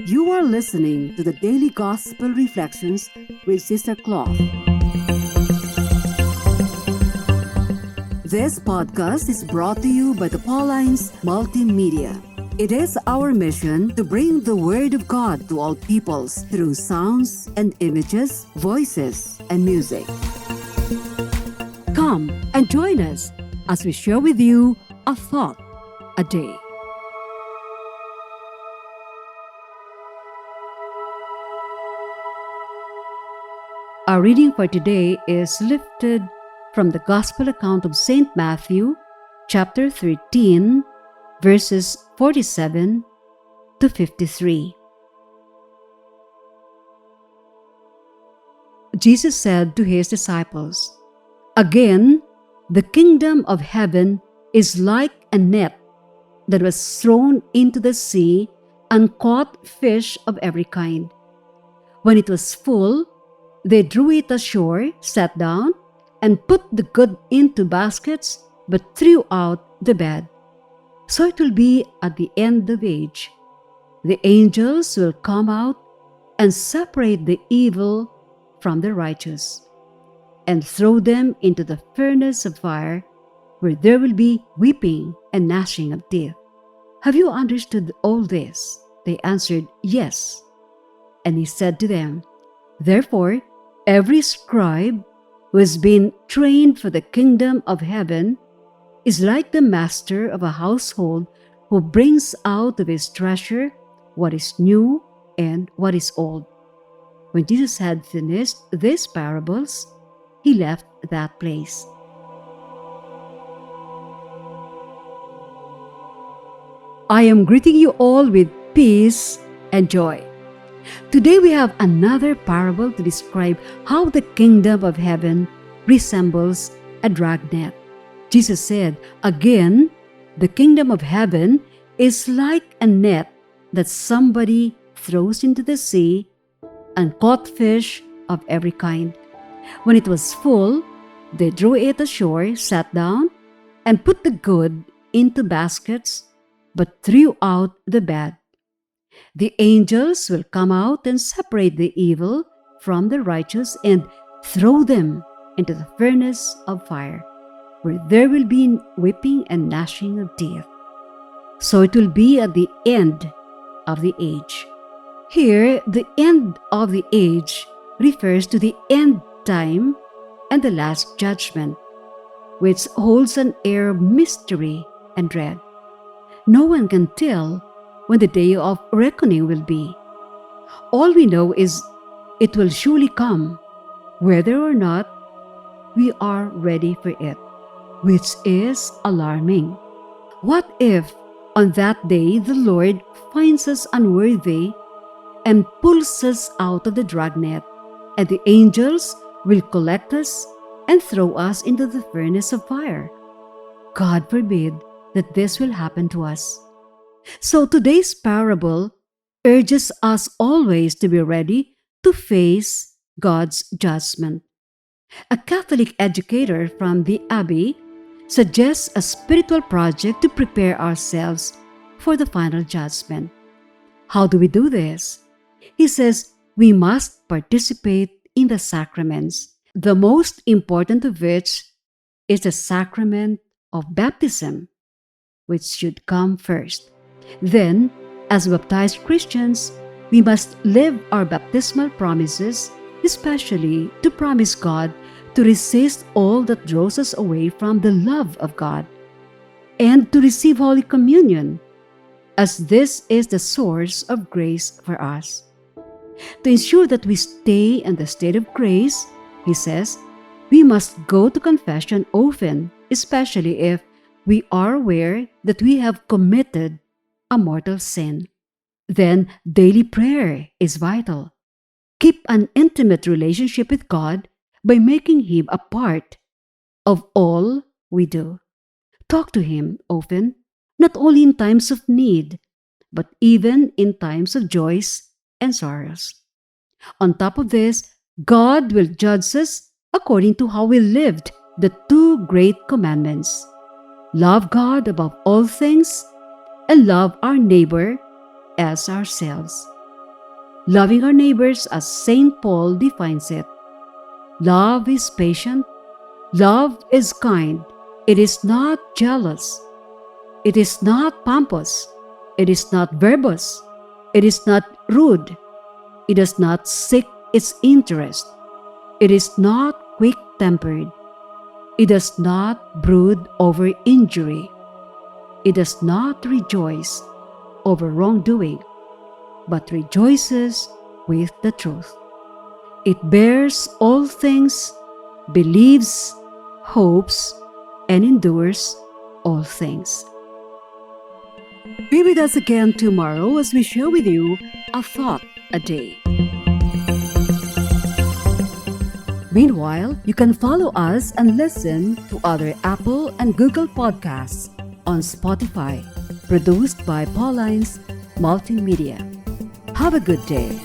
You are listening to the Daily Gospel Reflections with Sister Cloth. This podcast is brought to you by the Paulines Multimedia. It is our mission to bring the Word of God to all peoples through sounds and images, voices, and music. Come and join us as we share with you a thought a day. Our reading for today is lifted from the Gospel account of St. Matthew, chapter 13, verses 47 to 53. Jesus said to his disciples, "Again, the kingdom of heaven is like a net that was thrown into the sea and caught fish of every kind. When it was full, they drew it ashore, sat down, and put the good into baskets, but threw out the bad. So it will be at the end of age. The angels will come out and separate the evil from the righteous, and throw them into the furnace of fire, where there will be weeping and gnashing of teeth." "Have you understood all this?" They answered, "Yes." And he said to them, "Therefore, every scribe who has been trained for the kingdom of heaven is like the master of a household who brings out of his treasure what is new and what is old." When Jesus had finished these parables, he left that place. I am greeting you all with peace and joy. Today we have another parable to describe how the kingdom of heaven resembles a dragnet. Jesus said, "Again, the kingdom of heaven is like a net that somebody throws into the sea and caught fish of every kind. When it was full, they drew it ashore, sat down, and put the good into baskets, but threw out the bad. The angels will come out and separate the evil from the righteous and throw them into the furnace of fire, where there will be weeping and gnashing of teeth. So it will be at the end of the age." Here, the end of the age refers to the end time and the last judgment, which holds an air of mystery and dread. No one can tell when the day of reckoning will be. All we know is it will surely come, whether or not we are ready for it, which is alarming. What if on that day the Lord finds us unworthy and pulls us out of the dragnet, and the angels will collect us and throw us into the furnace of fire? God forbid that this will happen to us. So today's parable urges us always to be ready to face God's judgment. A Catholic educator from the Abbey suggests a spiritual project to prepare ourselves for the final judgment. How do we do this? He says we must participate in the sacraments, the most important of which is the sacrament of baptism, which should come first. Then, as baptized Christians, we must live our baptismal promises, especially to promise God to resist all that draws us away from the love of God, and to receive Holy Communion, as this is the source of grace for us. To ensure that we stay in the state of grace, he says, we must go to confession often, especially if we are aware that we have committed a mortal sin. Then daily prayer is vital. Keep an intimate relationship with God by making Him a part of all we do. Talk to Him often, not only in times of need, but even in times of joys and sorrows. On top of this, God will judge us according to how we lived the two great commandments. Love God above all things and love our neighbor as ourselves. loving our neighbors as St. Paul defines it. Love is patient. Love is kind. It is not jealous. It is not pompous. It is not verbose. It is not rude. It does not seek its interest. It is not quick-tempered. It does not brood over injury. It does not rejoice over wrongdoing, but rejoices with the truth. It bears all things, believes, hopes, and endures all things. Be with us again tomorrow as we share with you a thought a day. Meanwhile, you can follow us and listen to other Apple and Google podcasts on Spotify, produced by Paulines Multimedia. Have a good day.